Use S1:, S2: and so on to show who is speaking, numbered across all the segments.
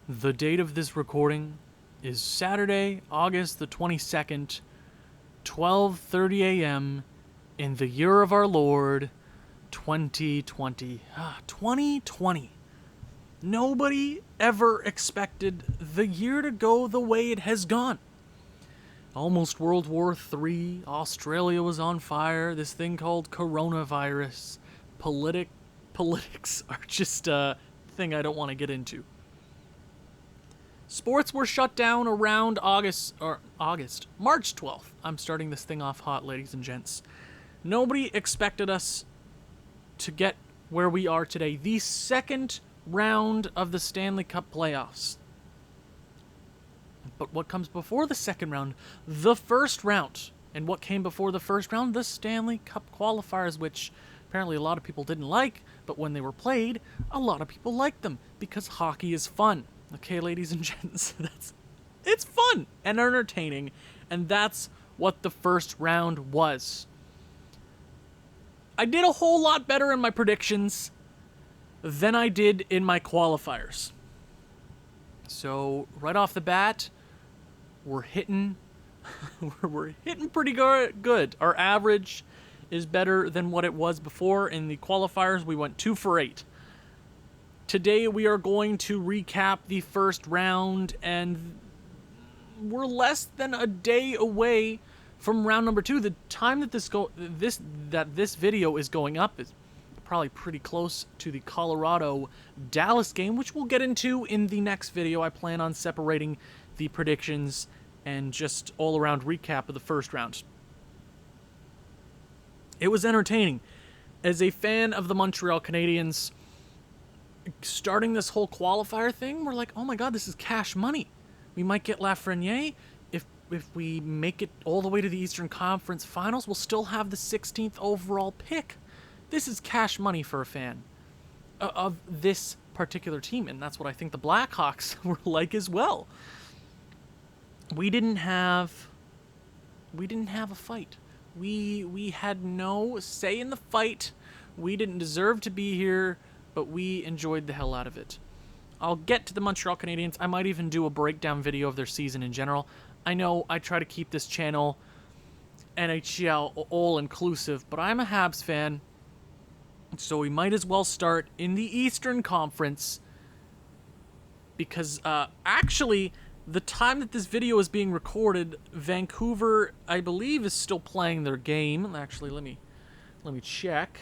S1: The date of this recording is Saturday, August the 22nd, 12:30 a.m. in the year of our Lord, 2020. 2020. Nobody ever expected the year to go the way it has gone. Almost World War III, Australia was on fire, this thing called coronavirus. Politics are just a thing I don't want to get into. Sports were shut down around March 12th. I'm starting this thing off hot, ladies and gents. Nobody expected us to get where we are today. The second round of the Stanley Cup playoffs. But what comes before the second round? The first round. And what came before the first round? The Stanley Cup qualifiers, which apparently a lot of people didn't like, but when they were played, a lot of people liked them because hockey is fun. Okay, ladies and gents, it's fun and entertaining, and that's what the first round was. I did a whole lot better in my predictions than I did in my qualifiers. So, right off the bat, we're hitting pretty good. Our average is better than what it was before. In the qualifiers, we went 2 for 8. Today we are going to recap the first round, and we're less than a day away from round number 2. The time that this video is going up is probably pretty close to the Colorado-Dallas game, which we'll get into in the next video. I plan on separating the predictions and just all-around recap of the first round. It was entertaining. As a fan of the Montreal Canadiens, starting this whole qualifier thing, we're like, oh my god, this is cash money. We might get Lafreniere. If we make it all the way to the Eastern Conference Finals, we'll still have the 16th overall pick. This is cash money for a fan of this particular team, and that's what I think the Blackhawks were like as well. We didn't have a fight. We had no say in the fight. We didn't deserve to be here, but we enjoyed the hell out of it. I'll get to the Montreal Canadiens. I might even do a breakdown video of their season in general. I know I try to keep this channel NHL all-inclusive, but I'm a Habs fan, so we might as well start in the Eastern Conference, because actually, the time that this video is being recorded, Vancouver, I believe, is still playing their game. Actually, let me check.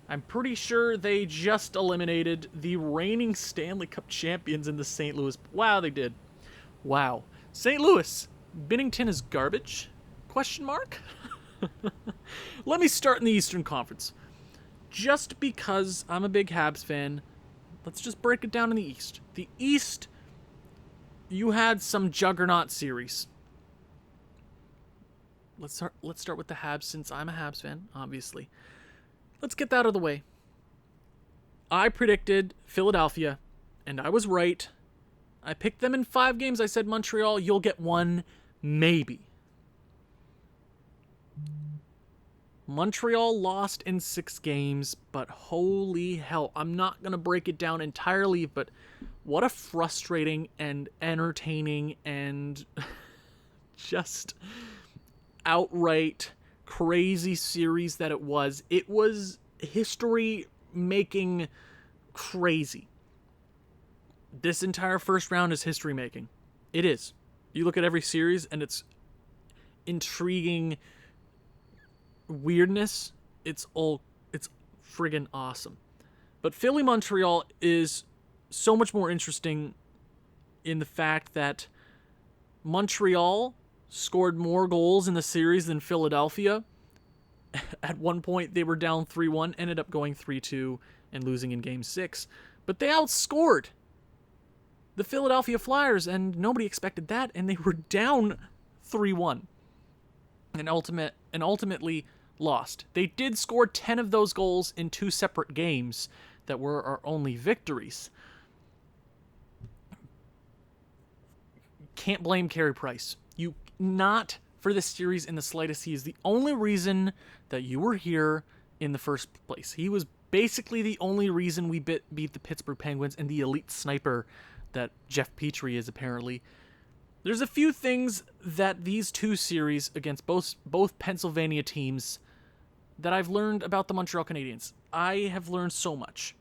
S1: I'm pretty sure they just eliminated the reigning Stanley Cup champions in the St. Louis. Wow, they did. Wow. St. Louis, Binnington is garbage? Question mark? Let me start in the Eastern Conference. Just because I'm a big Habs fan, let's just break it down in the East. The East, you had some juggernaut series. Let's start with the Habs, since I'm a Habs fan, obviously. Let's get that out of the way. I predicted Philadelphia, and I was right. I picked them in 5 games. I said, Montreal, you'll get 1, maybe. Montreal lost in 6 games, but holy hell, I'm not going to break it down entirely, but what a frustrating and entertaining and just outright crazy series that it was. It was history-making crazy. This entire first round is history-making. It is. You look at every series, and it's intriguing weirdness. It's friggin' awesome. But Philly-Montreal is so much more interesting in the fact that Montreal scored more goals in the series than Philadelphia. At one point, they were down 3-1, ended up going 3-2 and losing in Game 6. But they outscored the Philadelphia Flyers, and nobody expected that, and they were down 3-1 and ultimately lost. They did score 10 of those goals in 2 separate games that were our only victories. Can't blame Carey Price. Not for this series in the slightest. He is the only reason that you were here in the first place. He was basically the only reason we beat the Pittsburgh Penguins, and the elite sniper that Jeff Petrie is apparently. There's a few things that these two series against both Pennsylvania teams that I've learned about the Montreal Canadiens. I have learned so much.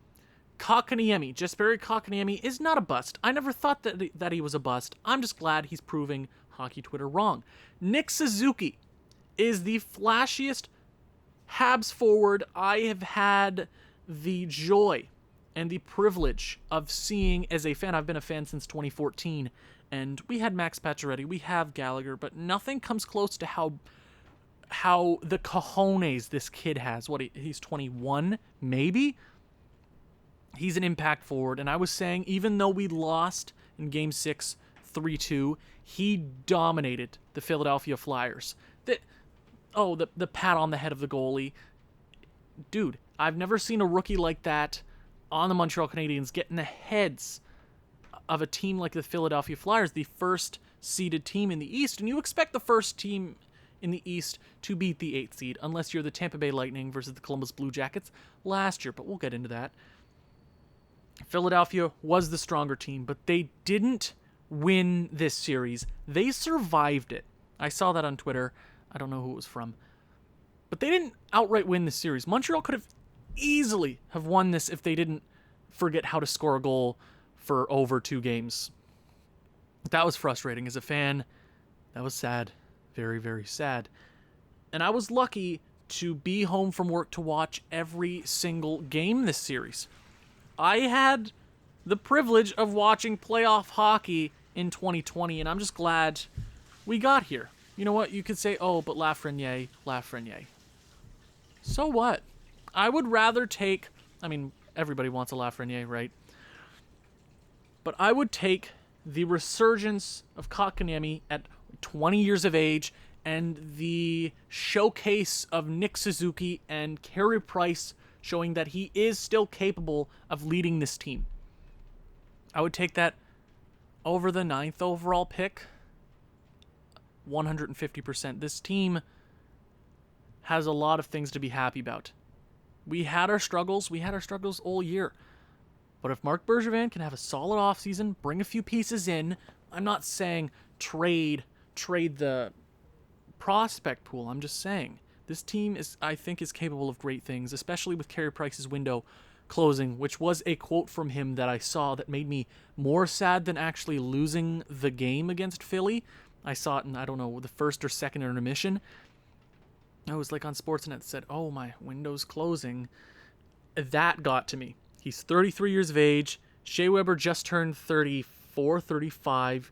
S1: Kotkaniemi, Jesperi Kotkaniemi, is not a bust. I never thought that he was a bust. I'm just glad he's proving hockey Twitter wrong. Nick Suzuki is the flashiest Habs forward I have had the joy and the privilege of seeing as a fan. I've been a fan since 2014, and we had Max Pacioretty, we have Gallagher, but nothing comes close to how the cojones this kid has. He's 21, maybe? He's an impact forward, and I was saying, even though we lost in Game 6, 3-2, he dominated the Philadelphia Flyers. The pat on the head of the goalie. Dude, I've never seen a rookie like that on the Montreal Canadiens get in the heads of a team like the Philadelphia Flyers, the first seeded team in the East, and you expect the first team in the East to beat the 8th seed, unless you're the Tampa Bay Lightning versus the Columbus Blue Jackets last year, but we'll get into that. Philadelphia was the stronger team, but they didn't win this series. They survived it. I saw that on Twitter. I don't know who it was from. But they didn't outright win this series. Montreal could have easily have won this if they didn't forget how to score a goal for over 2 games. That was frustrating. As a fan, that was sad. Very, very sad. And I was lucky to be home from work to watch every single game this series. I had the privilege of watching playoff hockey in 2020, and I'm just glad we got here. You know what? You could say, oh, but Lafreniere. So what? I would rather take... I mean, everybody wants a Lafreniere, right? But I would take the resurgence of Kotkaniemi at 20 years of age and the showcase of Nick Suzuki and Carey Price showing that he is still capable of leading this team. I would take that over the 9th overall pick 150%. This team has a lot of things to be happy about. We had our struggles all year. But if Marc Bergevin can have a solid offseason, bring a few pieces in, I'm not saying trade the prospect pool. I'm just saying this team I think is capable of great things, especially with Carey Price's window closing, which was a quote from him that I saw that made me more sad than actually losing the game against Philly. I saw it in, I don't know, the first or second intermission. I was like on Sportsnet said, oh, my window's closing. That got to me. He's 33 years of age. Shea Weber just turned 34, 35.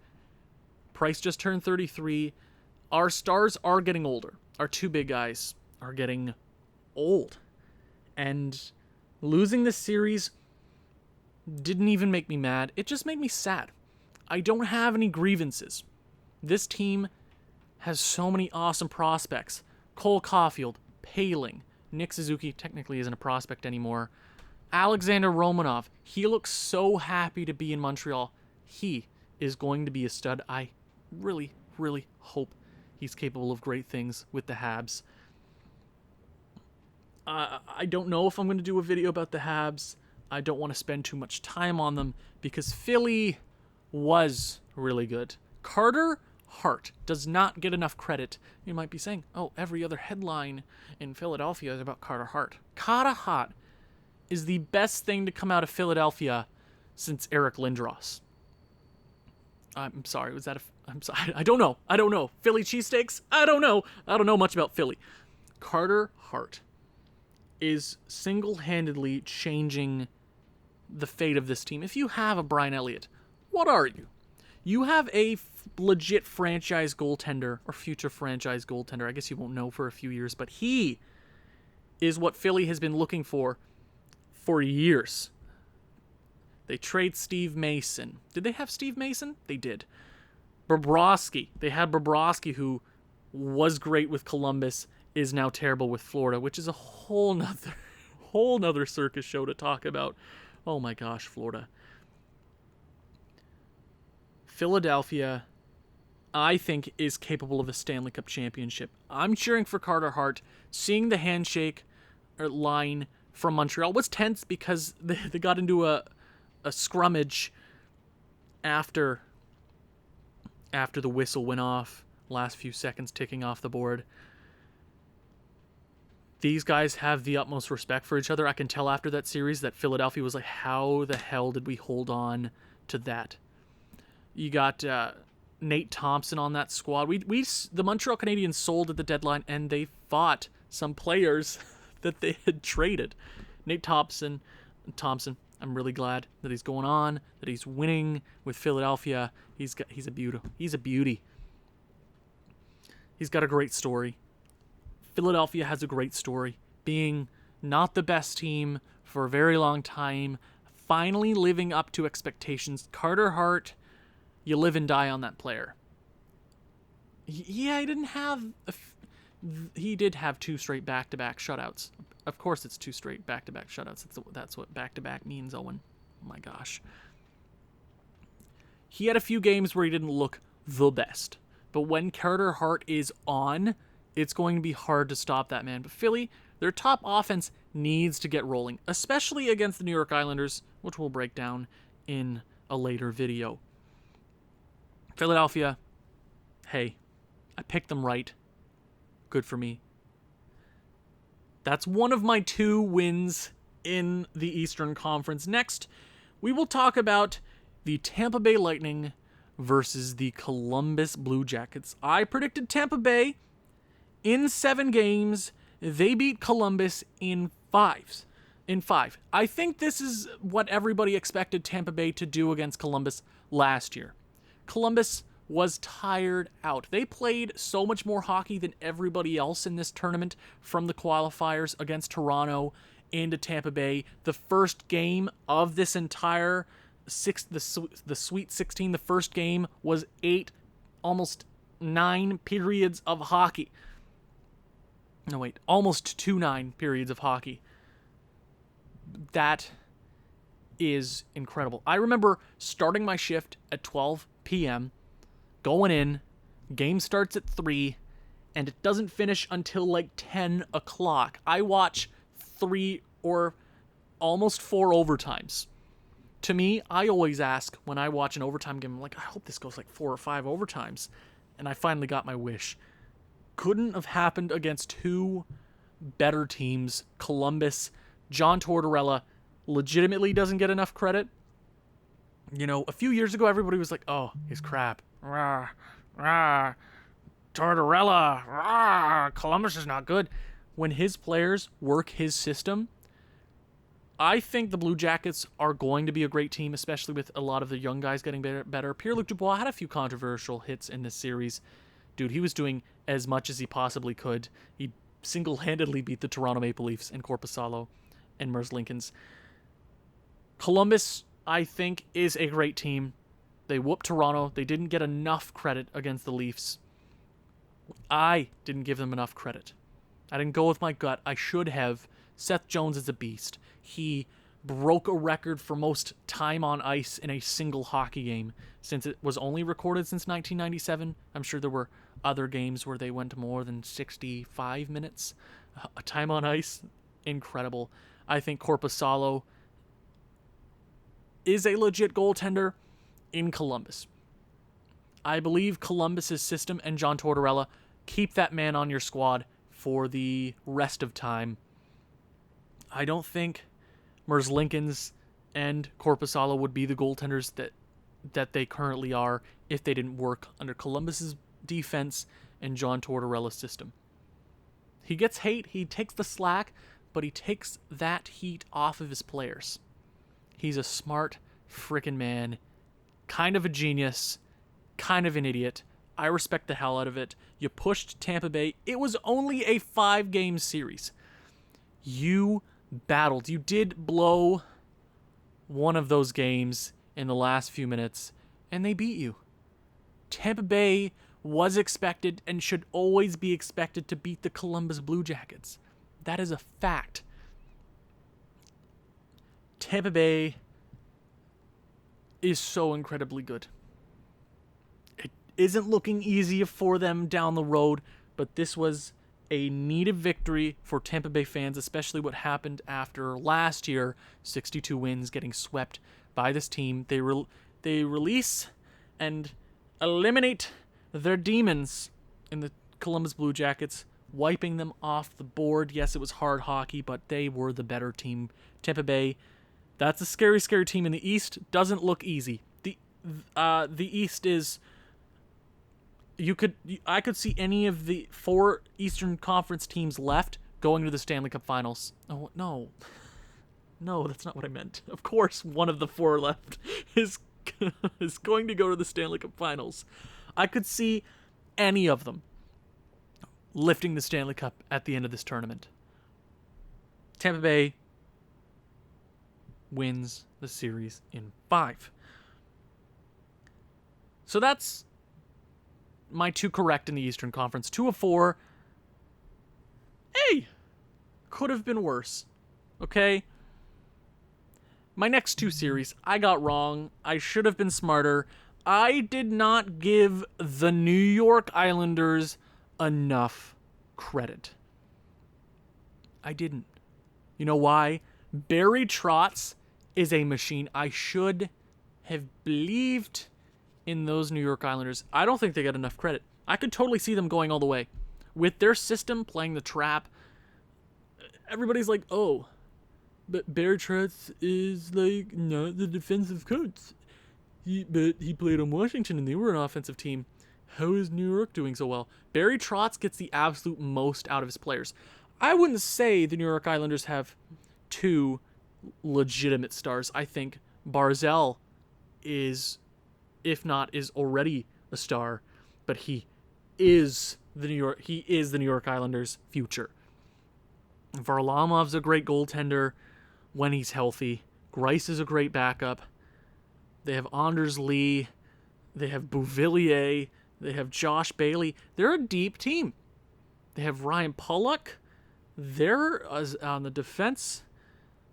S1: Price just turned 33. Our stars are getting older. Our 2 big guys are getting old. And losing this series didn't even make me mad. It just made me sad. I don't have any grievances. This team has so many awesome prospects. Cole Caulfield, Paling, Nick Suzuki technically isn't a prospect anymore. Alexander Romanov, he looks so happy to be in Montreal. He is going to be a stud. I really, really hope he's capable of great things with the Habs. I don't know if I'm going to do a video about the Habs. I don't want to spend too much time on them because Philly was really good. Carter Hart does not get enough credit. You might be saying, oh, every other headline in Philadelphia is about Carter Hart. Carter Hart is the best thing to come out of Philadelphia since Eric Lindros. I'm sorry, was that I'm sorry, I don't know. Philly cheesesteaks? I don't know much about Philly. Carter Hart is single-handedly changing the fate of this team. If you have a Brian Elliott, what are you? You have a legit franchise goaltender, or future franchise goaltender. I guess you won't know for a few years, but he is what Philly has been looking for years. They trade Steve Mason. Did they have Steve Mason? They did. Bobrovsky. They had Bobrovsky, who was great with Columbus, is now terrible with Florida, which is a whole nother circus show to talk about. Oh my gosh, Florida. Philadelphia, I think, is capable of a Stanley Cup championship. I'm cheering for Carter Hart. Seeing the handshake line from Montreal was tense because they got into a scrummage after the whistle went off, last few seconds ticking off the board, these guys have the utmost respect for each other. I can tell after that series that Philadelphia was like, how the hell did we hold on to that? You got Nate Thompson on that squad. The Montreal Canadiens sold at the deadline, and they fought some players that they had traded. Nate Thompson, I'm really glad that he's going on, that he's winning with Philadelphia. He's a beauty. He's a beauty. He's got a great story. Philadelphia has a great story, being not the best team for a very long time, finally living up to expectations. Carter Hart, you live and die on that player. Yeah, he did have 2 straight back-to-back shutouts. Of course it's 2 straight back-to-back shutouts. That's what back-to-back means, Owen. Oh my gosh. He had a few games where he didn't look the best. But when Carter Hart is on, it's going to be hard to stop that man. But Philly, their top offense needs to get rolling, especially against the New York Islanders, which we'll break down in a later video. Philadelphia, hey, I picked them right. Good for me. That's one of my 2 wins in the Eastern Conference. Next, we will talk about the Tampa Bay Lightning versus the Columbus Blue Jackets. I predicted Tampa Bay in 7 games. They beat Columbus in 5. I think this is what everybody expected Tampa Bay to do against Columbus last year. Columbus was tired out. They played so much more hockey than everybody else in this tournament, from the qualifiers against Toronto into Tampa Bay. The first game of this entire the Sweet 16, the first game was 8, almost 9 periods of hockey. No, wait, almost 2 9 periods of hockey. That is incredible. I remember starting my shift at 12 p.m., going in, game starts at 3, and it doesn't finish until like 10 o'clock. I watch 3 or almost 4 overtimes. To me, I always ask when I watch an overtime game, I'm like, I hope this goes like 4 or 5 overtimes. And I finally got my wish. Couldn't have happened against 2 better teams. Columbus, John Tortorella legitimately doesn't get enough credit. You know, a few years ago, everybody was like, oh, he's crap. Rah, rah, Tortorella, rah, Columbus is not good. When his players work his system, I think the Blue Jackets are going to be a great team, especially with a lot of the young guys getting better. Pierre-Luc Dubois had a few controversial hits in this series. Dude, he was doing as much as he possibly could. He single-handedly beat the Toronto Maple Leafs and Korpisalo and Merzlikins. Columbus, I think, is a great team. They whooped Toronto. They didn't get enough credit against the Leafs. I didn't give them enough credit. I didn't go with my gut. I should have. Seth Jones is a beast. He broke a record for most time on ice in a single hockey game, since it was only recorded since 1997. I'm sure there were other games where they went more than 65 minutes. Time on ice, incredible. I think Korpisalo is a legit goaltender in Columbus. I believe Columbus's system and John Tortorella keep that man on your squad for the rest of time. I don't think Merzlikins and Korpisalo would be the goaltenders that they currently are if they didn't work under Columbus's defense and John Tortorella's system. He gets hate, he takes the slack, but he takes that heat off of his players. He's a smart frickin' man, kind of a genius, kind of an idiot. I respect the hell out of it. You pushed Tampa Bay. It was only a 5-game series. You battled. You did blow one of those games in the last few minutes, and they beat you. Tampa Bay was expected and should always be expected to beat the Columbus Blue Jackets. That is a fact. Tampa Bay is so incredibly good. It isn't looking easy for them down the road, but this was a needed victory for Tampa Bay fans, especially what happened after last year, 62 wins, getting swept by this team. They release and eliminate their demons in the Columbus Blue Jackets, wiping them off the board. Yes, it was hard hockey, but they were the better team. Tampa Bay, that's a scary, scary team in the East. Doesn't look easy. The East is... I could see any of the 4 Eastern Conference teams left going to the Stanley Cup Finals. Oh, no. No, that's not what I meant. Of course, one of the 4 left is going to go to the Stanley Cup Finals. I could see any of them lifting the Stanley Cup at the end of this tournament. Tampa Bay wins the series in 5. So that's my 2 correct in the Eastern Conference. 2 of 4. Hey! Could have been worse. Okay? My next 2 series, I got wrong. I should have been smarter. I did not give the New York Islanders enough credit. I didn't. You know why? Barry Trotz is a machine. I should have believed in those New York Islanders. I don't think they get enough credit. I could totally see them going all the way. With their system playing the trap, everybody's like, oh, but Barry Trotz is like not the defensive coach. But he played on Washington and they were an offensive team. How is New York doing so well? Barry Trotz gets the absolute most out of his players. I wouldn't say the New York Islanders have 2 legitimate stars. I think Barzal is, if not, is already a star, but he is the New York Islanders' future. Varlamov's a great goaltender when he's healthy. Greiss is a great backup. They have Anders Lee. They have Bouvillier. They have Josh Bailey. They're a deep team. They have Ryan Pulock. They're on the defense.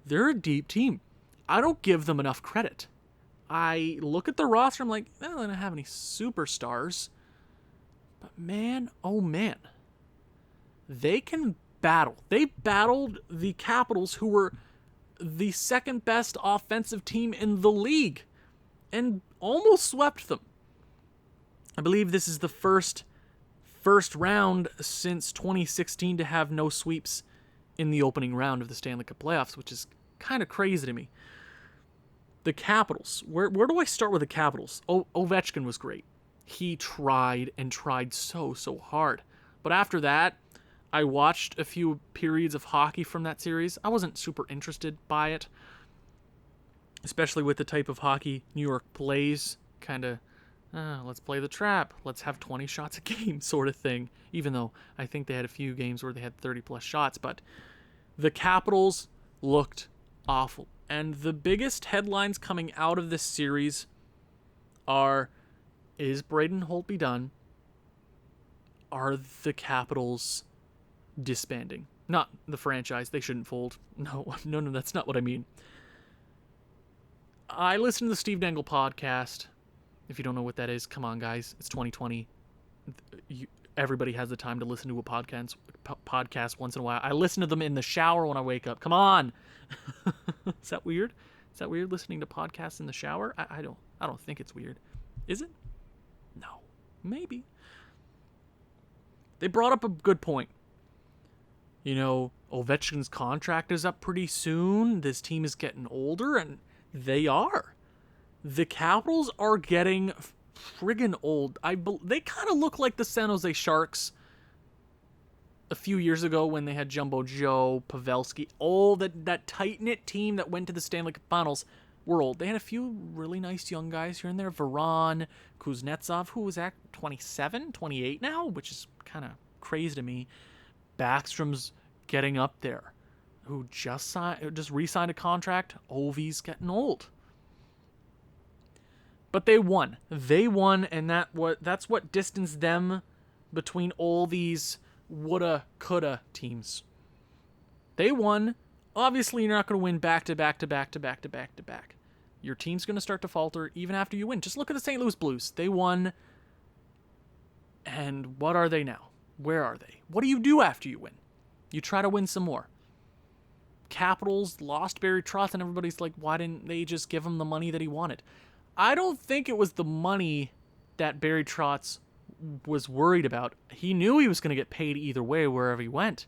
S1: They're a deep team. I don't give them enough credit. I look at the roster, I'm like, they don't have any superstars. But man, oh man. They can battle. They battled the Capitals, who were the second best offensive team in the league, and almost swept them. I believe this is the first round since 2016 to have no sweeps in the opening round of the Stanley Cup playoffs, which is kind of crazy to me. The Capitals. Where do I start with the Capitals? Ovechkin was great. He tried and tried so hard. But after that, I watched a few periods of hockey from that series. I wasn't super interested by it, especially with the type of hockey New York plays. Kind of, let's play the trap. Let's have 20 shots a game sort of thing. Even though I think they had a few games where they had 30-plus shots. But the Capitals looked awful. And the biggest headlines coming out of this series are, is Braden Holtby done? Are the Capitals disbanding? Not the franchise. They shouldn't fold. No, that's not what I mean. I listened to the Steve Dangle podcast. If you don't know what that is, come on, guys. It's 2020. Everybody has the time to listen to a podcast once in a while. I listen to them in the shower when I wake up. Come on. Is that weird? Is that weird, listening to podcasts in the shower? I don't think it's weird. Is it? No. Maybe. They brought up a good point. You know, Ovechkin's contract is up pretty soon. This team is getting older, and they are. The Capitals are getting friggin' old. They kind of look like the San Jose Sharks a few years ago when they had Jumbo Joe, Pavelski, all that tight-knit team that went to the Stanley Cup Finals were old. They had a few really nice young guys here and there. Veron, Kuznetsov, who was at 27, 28 now, which is kind of crazy to me. Backstrom's getting up there, who just re-signed a contract. Ovi's getting old. But they won. And that's what distanced them between all these woulda, coulda teams. They won. Obviously, you're not going to win back to back. Your team's going to start to falter even after you win. Just look at the St. Louis Blues. They won. And what are they now? Where are they? What do you do after you win? You try to win some more. Capitals lost Barry Trotz, and everybody's like, why didn't they just give him the money that he wanted? I don't think it was the money that Barry Trotz was worried about. He knew he was going to get paid either way wherever he went.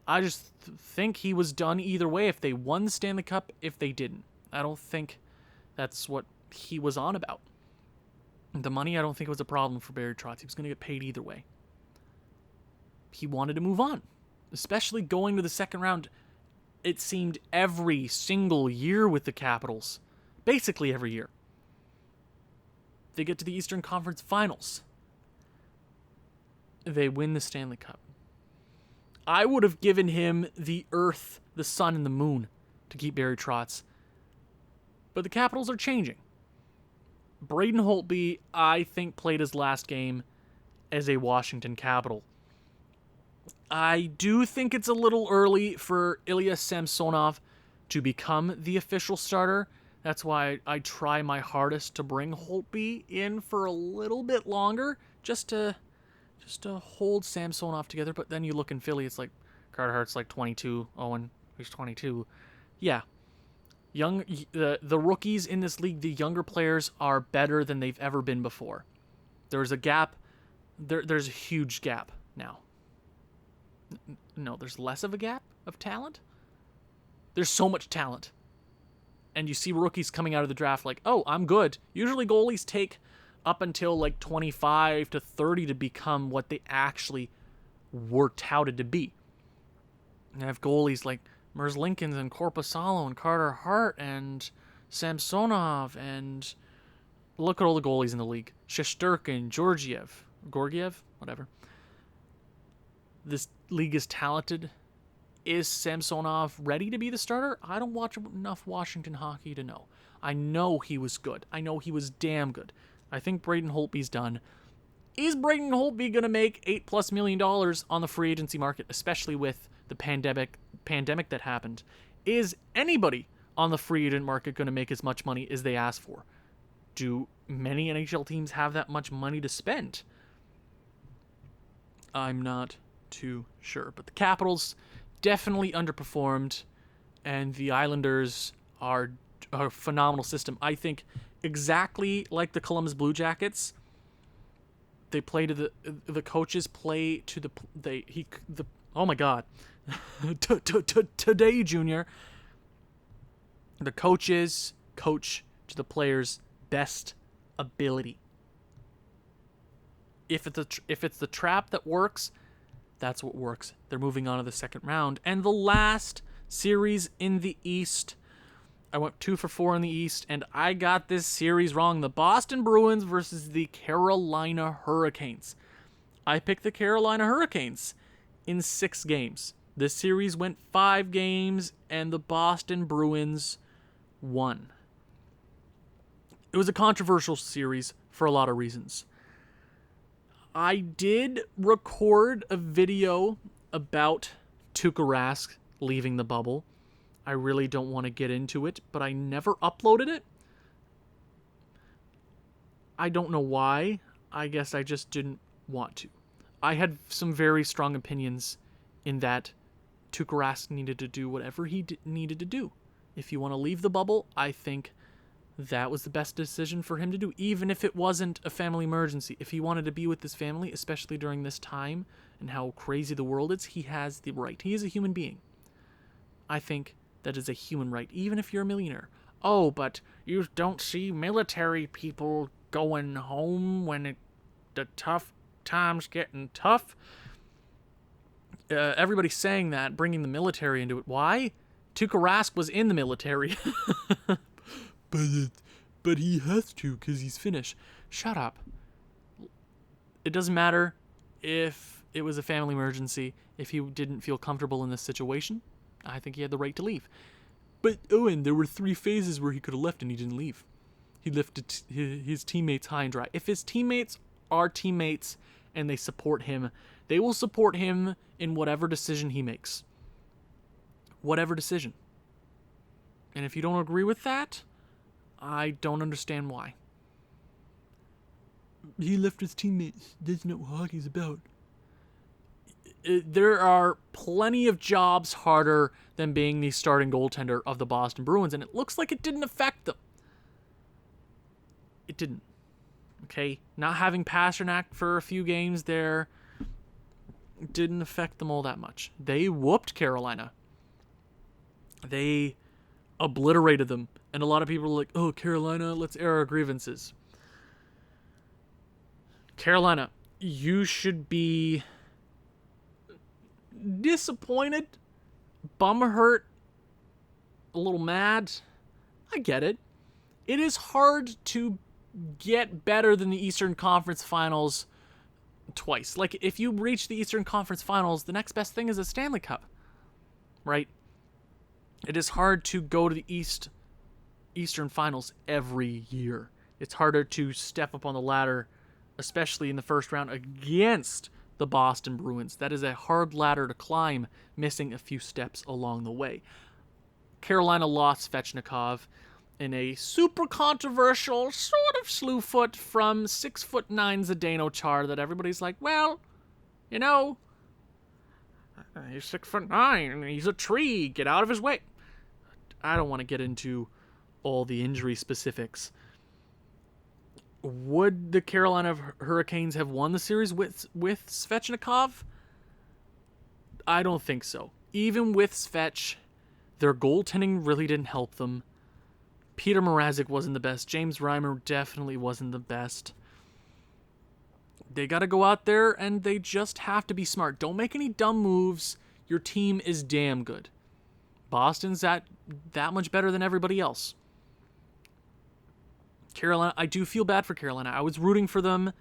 S1: I just think he was done either way, if they won the Stanley Cup, if they didn't. I don't think that's what he was on about. The money, I don't think, was a problem for Barry Trotz. He was going to get paid either way. He wanted to move on, especially going to the second round. It seemed every single year with the Capitals. Basically every year. They get to the Eastern Conference Finals. They win the Stanley Cup. I would have given him the earth, the sun, and the moon to keep Barry Trotz. But the Capitals are changing. Braden Holtby, I think, played his last game as a Washington Capital. I do think it's a little early for Ilya Samsonov to become the official starter. That's why I try my hardest to bring Holtby in for a little bit longer, just to hold Samsonov together. But then you look in Philly, it's like Carter Hart's like 22, Owen, he's 22. Yeah. The rookies in this league, the younger players are better than they've ever been before. There's a gap. There's a huge gap now. No, there's less of a gap of talent. There's so much talent. And you see rookies coming out of the draft like, oh, I'm good. Usually goalies take up until like 25 to 30 to become what they actually were touted to be. And I have goalies like Merz Linkins and Korpisalo and Carter Hart and Samsonov, and look at all the goalies in the league. Shesterkin, Georgiev, whatever. This league is talented. Is Samsonov ready to be the starter? I don't watch enough Washington hockey to know. I know he was good. I know he was damn good. I think Braden Holtby's done. Is Braden Holtby going to make $8+ million on the free agency market, especially with the pandemic that happened? Is anybody on the free agent market going to make as much money as they asked for? Do many NHL teams have that much money to spend? I'm not too sure. But the Capitals definitely underperformed, and the Islanders are a phenomenal system. I think exactly like the Columbus Blue Jackets, they play to the coaches play to oh my god. Today, Junior. The coaches coach to the players' best ability. If it's the trap that works, that's what works. They're moving on to the second round. And the last series in the East, I went 2 for 4 in the East, and I got this series wrong. The Boston Bruins versus the Carolina Hurricanes. I picked the Carolina Hurricanes in 6 games. This series went 5 games, and the Boston Bruins won. It was a controversial series for a lot of reasons. I did record a video about Tuukka Rask leaving the bubble. I really don't want to get into it, but I never uploaded it. I don't know why. I guess I just didn't want to. I had some very strong opinions in that Tuukka Rask needed to do whatever he needed to do. If you want to leave the bubble, I think that was the best decision for him to do, even if it wasn't a family emergency. If he wanted to be with his family, especially during this time and how crazy the world is, he has the right. He is a human being. I think that is a human right, even if you're a millionaire. Oh, but you don't see military people going home when the tough times getting tough. Everybody's saying that, bringing the military into it. Why? Tuukka Rask was in the military. But he has to because he's Finnish. Shut up. It doesn't matter if it was a family emergency. If he didn't feel comfortable in this situation, I think he had the right to leave. But Owen, there were 3 phases where he could have left and he didn't leave. He left his teammates high and dry. If his teammates are teammates and they support him, they will support him in whatever decision he makes. Whatever decision. And if you don't agree with that, I don't understand why. He left his teammates. That's not what hockey's about. There are plenty of jobs harder than being the starting goaltender of the Boston Bruins, and it looks like it didn't affect them. didn't. Okay? Not having Pasternak for a few games there didn't affect them all that much. They whooped Carolina. They obliterated them. And a lot of people are like, oh, Carolina, let's air our grievances. Carolina, you should be disappointed, bumhurt, a little mad. I get it. It is hard to get better than the Eastern Conference Finals twice. Like, if you reach the Eastern Conference Finals, the next best thing is a Stanley Cup, right? It is hard to go to the Eastern Finals every year. It's harder to step up on the ladder, especially in the first round against the Boston Bruins. That is a hard ladder to climb, missing a few steps along the way. Carolina lost Svechnikov in a super controversial sort of slew foot from 6'9" Zdeno Char that everybody's like, well, you know, he's 6'9", he's a tree, get out of his way. I don't want to get into all the injury specifics. Would the Carolina Hurricanes have won the series with Svechnikov? I don't think so. Even with Svech, their goaltending really didn't help them. Peter Mrazek wasn't the best. James Reimer definitely wasn't the best. They got to go out there and they just have to be smart. Don't make any dumb moves. Your team is damn good. Boston's that much better than everybody else. Carolina, I do feel bad for Carolina. I was rooting for them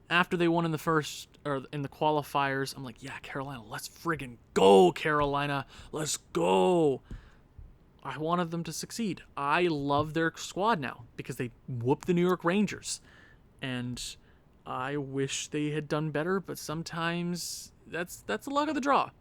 S1: after they won in the first, or in the qualifiers. I'm like, yeah, Carolina, let's friggin' go, Carolina. Let's go. I wanted them to succeed. I love their squad now because they whooped the New York Rangers. And I wish they had done better, but sometimes that's the luck of the draw.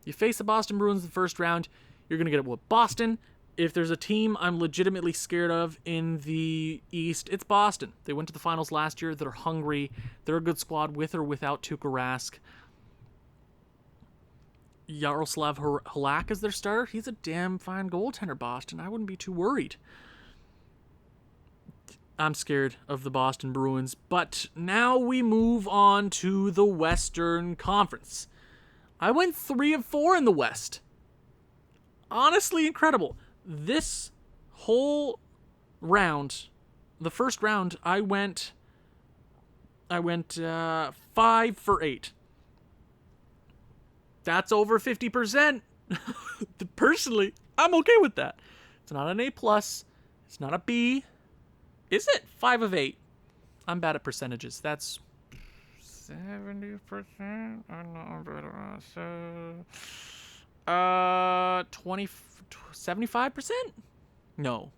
S1: You face the Boston Bruins in the first round, you're going to get it with Boston. If there's a team I'm legitimately scared of in the East, it's Boston. They went to the finals last year. They're hungry. They're a good squad with or without Tuukka Rask. Yaroslav Halak is their starter. He's a damn fine goaltender, Boston. I wouldn't be too worried. I'm scared of the Boston Bruins. But now we move on to the Western Conference. I went 3 of 4 in the West. Honestly incredible. This whole round, the first round, I went 5 for 8. That's over 50%. Personally, I'm okay with that. It's not an A+. It's not a B. Is it? 5 of 8. I'm bad at percentages. That's 70%. I'm not better. So 75%? No.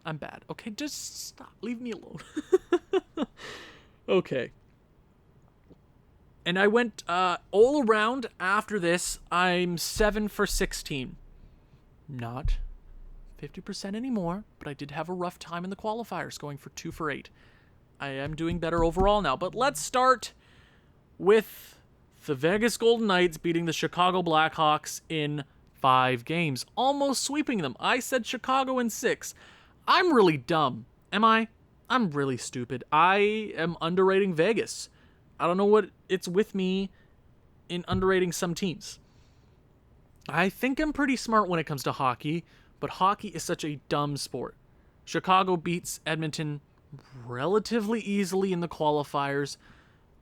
S1: I'm bad. Okay, just stop. Leave me alone. Okay. And I went all around after this. I'm 7 for 16. Not 50% anymore, but I did have a rough time in the qualifiers, going for 2 for 8. I am doing better overall now. But let's start with the Vegas Golden Knights beating the Chicago Blackhawks in 5 games, almost sweeping them. I said Chicago in 6. I'm really dumb, am I? I'm really stupid. I am underrating Vegas. I don't know what it's with me in underrating some teams. I think I'm pretty smart when it comes to hockey, but hockey is such a dumb sport. Chicago beats Edmonton relatively easily in the qualifiers.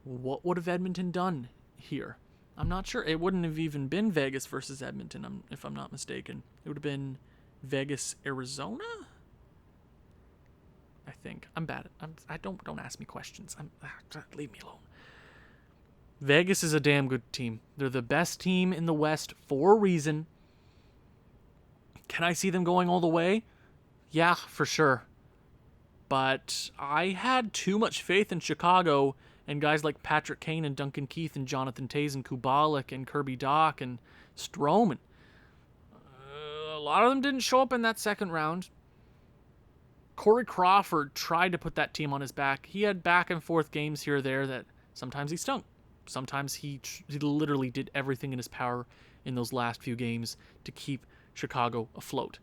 S1: What would have Edmonton done here? I'm not sure. It wouldn't have even been Vegas versus Edmonton, if I'm not mistaken. It would have been Vegas, Arizona? I think. I'm bad at don't ask me questions. Leave me alone. Vegas is a damn good team. They're the best team in the West for a reason. Can I see them going all the way? Yeah, for sure. But I had too much faith in Chicago and guys like Patrick Kane and Duncan Keith and Jonathan Toews and Kubalik and Kirby Dach and Stroman. A lot of them didn't show up in that second round. Corey Crawford tried to put that team on his back. He had back and forth games here or there that sometimes he stunk. Sometimes he literally did everything in his power in those last few games to keep Chicago afloat.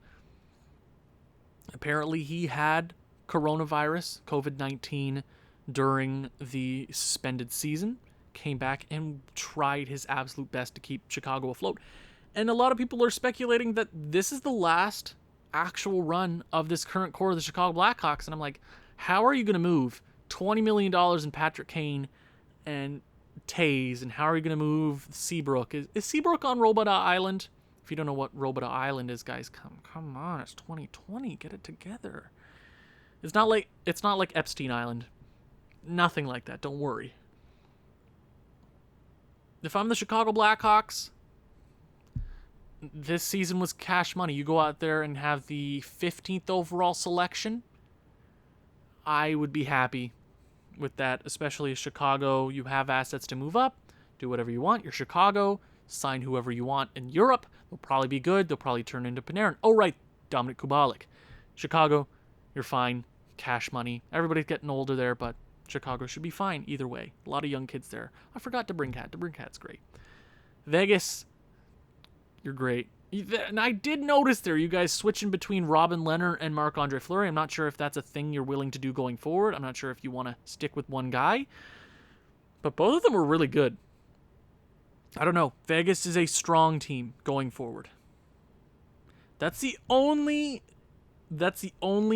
S1: Apparently he had coronavirus, COVID-19, during the suspended season, came back and tried his absolute best to keep Chicago afloat. And a lot of people are speculating that this is the last actual run of this current core of the Chicago Blackhawks. And I'm like, how are you going to move $20 million in Patrick Kane and Taze? And how are you going to move Seabrook? Is Seabrook on Roboto Island? If you don't know what Roboto Island is, guys, come on. It's 2020. Get it together. It's not like Epstein Island. Nothing like that. Don't worry. If I'm the Chicago Blackhawks, this season was cash money. You go out there and have the 15th overall selection. I would be happy with that, especially as Chicago. You have assets to move up. Do whatever you want. You're Chicago. Sign whoever you want in Europe. They'll probably be good. They'll probably turn into Panarin. Oh, right. Dominic Kubalik. Chicago, you're fine. Cash money. Everybody's getting older there, but Chicago should be fine either way. A lot of young kids there. I forgot DeBrincat. DeBrincat's great. Vegas, you're great. And I did notice there you guys switching between Robin Lehner and Marc-Andre Fleury. I'm not sure if that's a thing you're willing to do going forward. I'm not sure if you want to stick with one guy. But both of them were really good. I don't know. Vegas is a strong team going forward. That's the only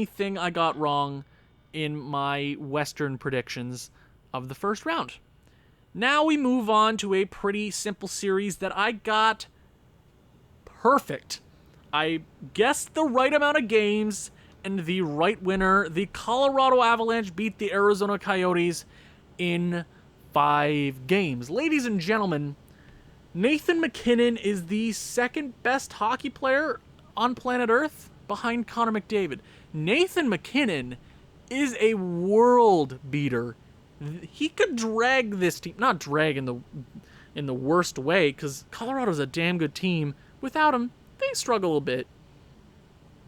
S1: thing I got wrong in my Western predictions of the first round. Now we move on to a pretty simple series that I got perfect. I guessed the right amount of games and the right winner. The Colorado Avalanche beat the Arizona Coyotes in 5 games. Ladies and gentlemen, Nathan MacKinnon is the second best hockey player on planet Earth behind Connor McDavid. Nathan MacKinnon is a world beater. He could drag this team, not drag in the worst way, because Colorado's a damn good team. Without him, they struggle a bit.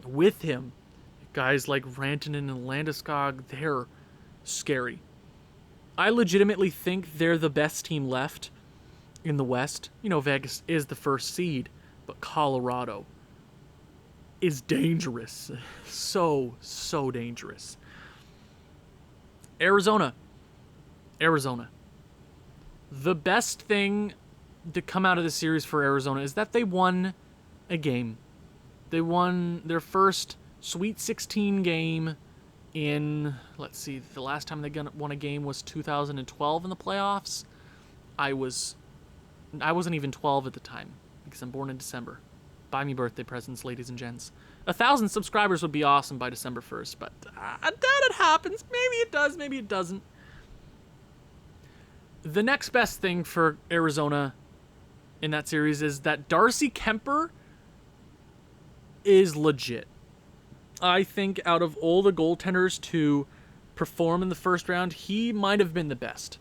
S1: With him, guys like Rantanen and Landeskog, they're scary. I legitimately think they're the best team left in the West. You know, Vegas is the first seed, but Colorado is dangerous. So dangerous. Arizona. The best thing to come out of the series for Arizona is that they won a game. They won their first Sweet 16 game in, let's see, the last time they won a game was 2012 in the playoffs. I wasn't even 12 at the time because I'm born in December. Buy me birthday presents, ladies and gents. 1,000 subscribers would be awesome by December 1st, but I doubt it happens. Maybe it does, maybe it doesn't. The next best thing for Arizona in that series is that Darcy Kemper is legit. I think out of all the goaltenders to perform in the first round, he might have been the best.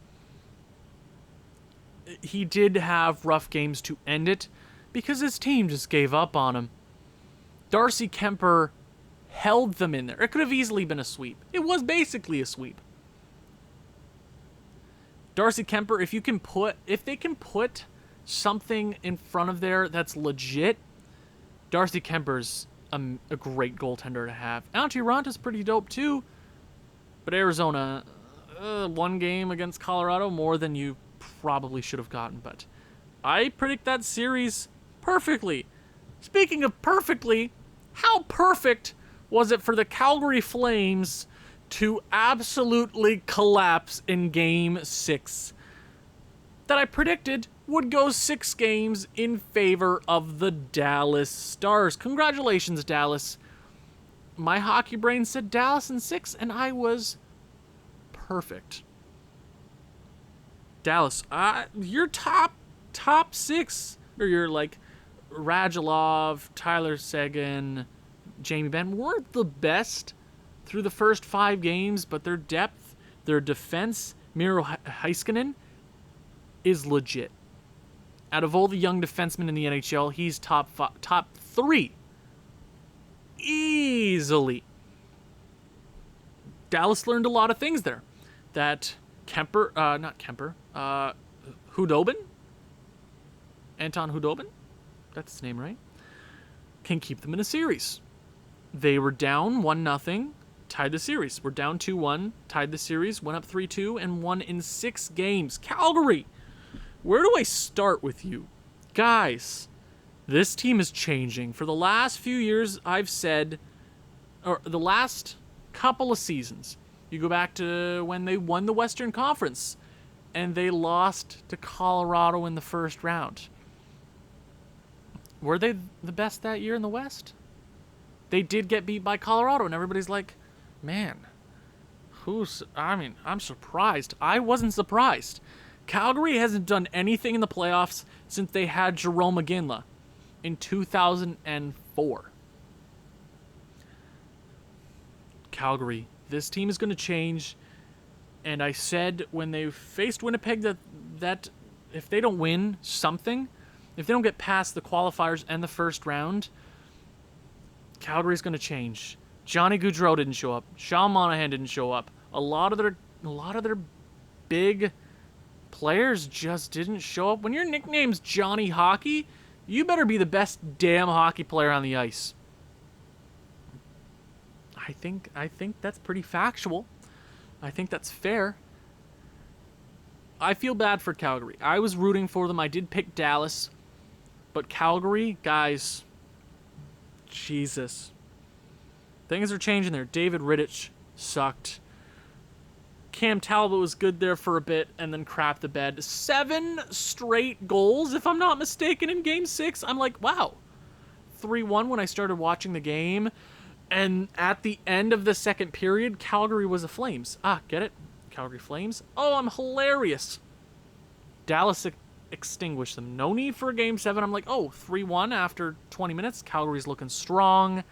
S1: He did have rough games to end it because his team just gave up on him. Darcy Kemper held them in there. It could have easily been a sweep. It was basically a sweep. Darcy Kemper, if they can put something in front of there that's legit, Darcy Kemper's a great goaltender to have. Antti Ranta's pretty dope too, but Arizona, one game against Colorado, more than you probably should have gotten, but I predict that series perfectly. Speaking of perfectly, how perfect was it for the Calgary Flames to absolutely collapse in Game 6 that I predicted would go 6 games in favor of the Dallas Stars? Congratulations, Dallas. My hockey brain said Dallas in 6, and I was perfect. Dallas, your top 6, or your like Radulov, Tyler Seguin, Jamie Benn weren't the best through the first 5 games, but their depth, their defense, Miro Heiskanen is legit. Out of all the young defensemen in the NHL, he's top 3 easily. Dallas learned a lot of things there. That Hudobin? Anton Hudobin? That's his name, right? Can keep them in a series. They were down 1-0, tied the series. We're down 2-1, tied the series, went up 3-2, and won in 6 games. Calgary, where do I start with you? Guys, this team is changing. For the last few years, I've said, or the last couple of seasons, you go back to when they won the Western Conference and they lost to Colorado in the first round. Were they the best that year in the West? They did get beat by Colorado, and everybody's like, man, I'm surprised. I wasn't surprised. Calgary hasn't done anything in the playoffs since they had Jarome Iginla in 2004. Calgary, this team is going to change. And I said when they faced Winnipeg that if they don't win something, if they don't get past the qualifiers and the first round, Calgary's going to change. Johnny Gaudreau didn't show up. Sean Monahan didn't show up. A lot of their big players just didn't show up. When your nickname's Johnny Hockey, you better be the best damn hockey player on the ice. I think that's pretty factual. I think that's fair. I feel bad for Calgary. I was rooting for them. I did pick Dallas. But Calgary, guys, Jesus. Things are changing there. David Rittich sucked. Cam Talbot was good there for a bit and then crapped the bed. 7 straight goals, if I'm not mistaken, in Game 6. I'm like, wow. 3-1 when I started watching the game. And at the end of the second period, Calgary was a Flames. Get it? Calgary Flames. Oh, I'm hilarious. Dallas extinguished them. No need for a Game 7. I'm like, 3-1 after 20 minutes. Calgary's looking strong.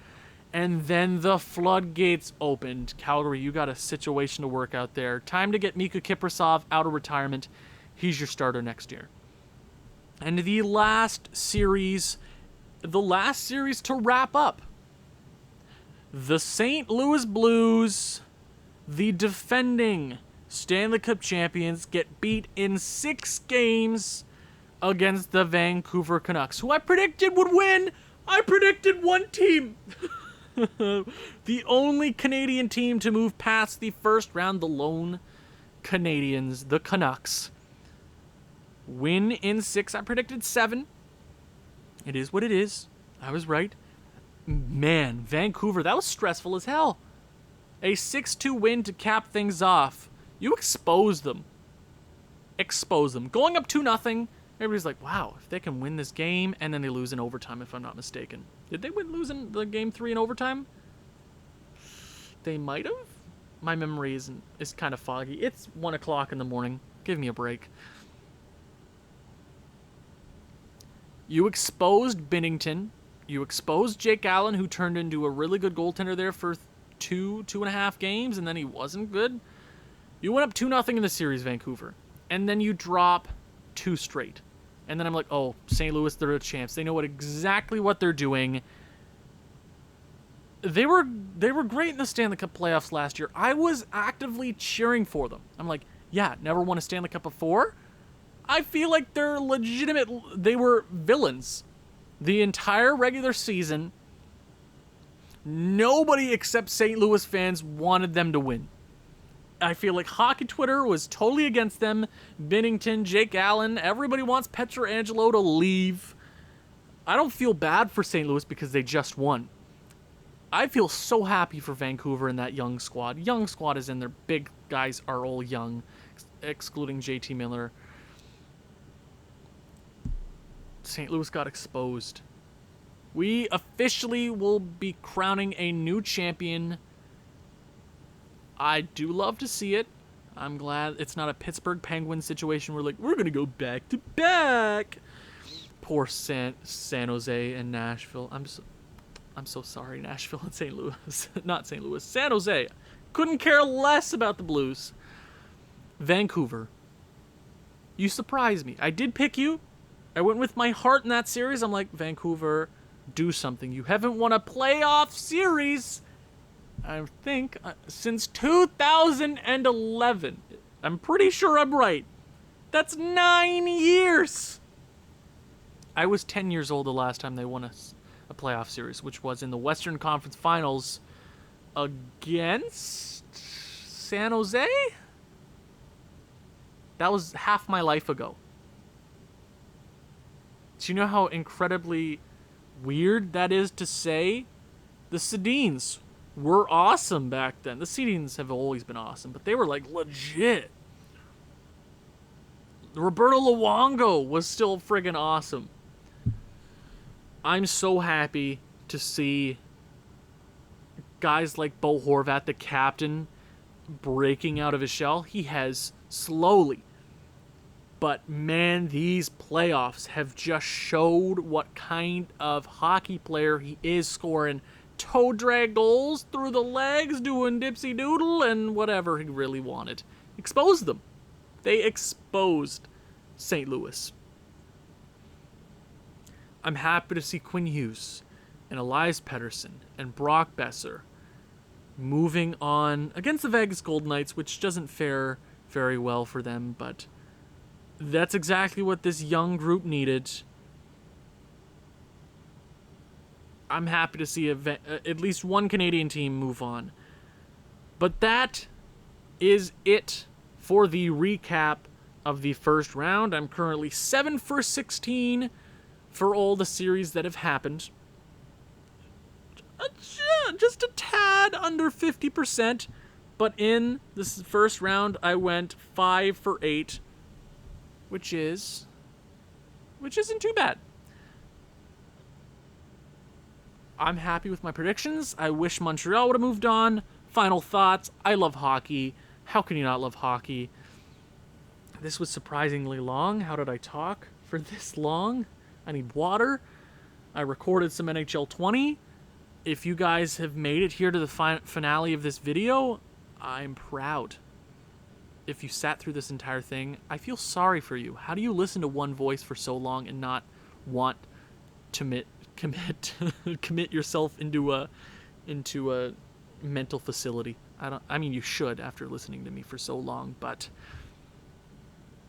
S1: And then the floodgates opened. Calgary, you got a situation to work out there. Time to get Mika Kiprasov out of retirement. He's your starter next year. And the last series to wrap up. The St. Louis Blues, the defending Stanley Cup champions, get beat in 6 games against the Vancouver Canucks, who I predicted would win. I predicted one team. The only Canadian team to move past the first round, the lone Canadiens, the Canucks. Win in 6. I predicted 7. It is what it is. I was right. Man, Vancouver, that was stressful as hell. A 6-2 win to cap things off. You expose them. Going up 2-0, everybody's like, wow, if they can win this game, and then they lose in overtime, if I'm not mistaken. Did they lose in the Game 3 in overtime? They might have. My memory is kind of foggy. It's 1 o'clock in the morning. Give me a break. You exposed Binnington. You exposed Jake Allen, who turned into a really good goaltender there for 2.5 games, and then he wasn't good. You went up 2-0 in the series, Vancouver. And then you drop 2 straight. And then I'm like, St. Louis, they're a champs. They know exactly what they're doing. They were great in the Stanley Cup playoffs last year. I was actively cheering for them. I'm like, yeah, never won a Stanley Cup before. I feel like they're legitimate. They were villains. The entire regular season, nobody except St. Louis fans wanted them to win. I feel like hockey Twitter was totally against them. Binnington, Jake Allen, everybody wants Pietrangelo to leave. I don't feel bad for St. Louis because they just won. I feel so happy for Vancouver and that young squad. Young squad is in there. Big guys are all young, excluding JT Miller. St. Louis got exposed. We officially will be crowning a new champion. I do love to see it. I'm glad it's not a Pittsburgh Penguins situation where, we're going to go back to back. Poor San Jose and Nashville. I'm so sorry, Nashville and St. Louis. Not St. Louis. San Jose. Couldn't care less about the Blues. Vancouver. You surprised me. I did pick you. I went with my heart in that series. I'm like, Vancouver, do something. You haven't won a playoff series, I think, since 2011. I'm pretty sure I'm right. That's 9 years. I was 10 years old the last time they won a a playoff series, which was in the Western Conference Finals against San Jose. That was half my life ago. Do you know how incredibly weird that is to say? The Sedins were awesome back then. The Sedins have always been awesome, but they were like legit. Roberto Luongo was still friggin' awesome. I'm so happy to see guys like Bo Horvat, the captain, breaking out of his shell. He has slowly. But man, these playoffs have just showed what kind of hockey player he is, scoring toe drag goals through the legs, doing dipsy doodle, and whatever he really wanted. Exposed them. They exposed St. Louis. I'm happy to see Quinn Hughes and Elias Pettersson and Brock Besser moving on against the Vegas Golden Knights, which doesn't fare very well for them, but that's exactly what this young group needed. I'm happy to see at least one Canadian team move on. But that is it for the recap of the first round. I'm currently 7 for 16 for all the series that have happened. Just a tad under 50%. But in this first round, I went 5 for 8. Which isn't too bad. I'm happy with my predictions. I wish Montreal would have moved on. Final thoughts. I love hockey. How can you not love hockey? This was surprisingly long. How did I talk for this long? I need water. I recorded some NHL 20. If you guys have made it here to the finale of this video, I'm proud. If you sat through this entire thing, I feel sorry for you. How do you listen to one voice for so long and not want to commit yourself into a mental facility? I mean, you should after listening to me for so long, but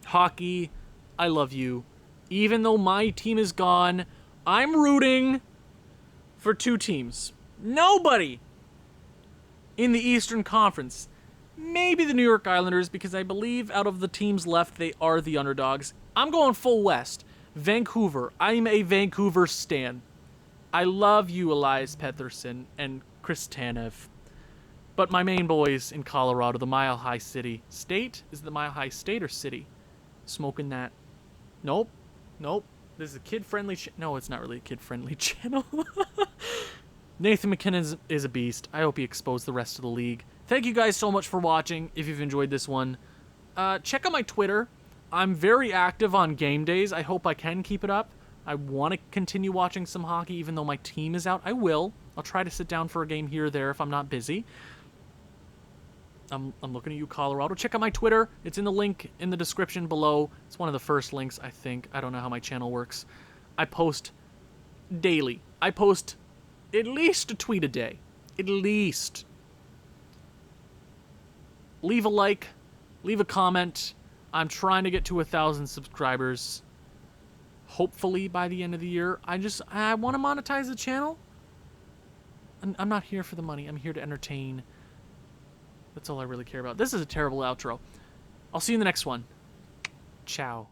S1: hockey, I love you. Even though my team is gone, I'm rooting for two teams. Nobody in the Eastern Conference. Maybe the New York Islanders, because I believe out of the teams left, they are the underdogs. I'm going full West. Vancouver. I'm a Vancouver stan. I love you, Elias Pettersson and Chris Tanev. But my main boys in Colorado, the Mile High City. State? Is it the Mile High State or city? Smoking that. Nope. This is a kid-friendly no, it's not really a kid-friendly channel. Nathan McKinnon is a beast. I hope he exposed the rest of the league. Thank you guys so much for watching. If you've enjoyed this one, check out my Twitter. I'm very active on game days. I hope I can keep it up. I want to continue watching some hockey even though my team is out. I will. I'll try to sit down for a game here or there if I'm not busy. I'm looking at you, Colorado. Check out my Twitter. It's in the link in the description below. It's one of the first links, I think. I don't know how my channel works. I post daily. I post at least a tweet a day. At least. Leave a like. Leave a comment. I'm trying to get to 1,000 subscribers. Hopefully by the end of the year. I want to monetize the channel. I'm not here for the money. I'm here to entertain. That's all I really care about. This is a terrible outro. I'll see you in the next one. Ciao.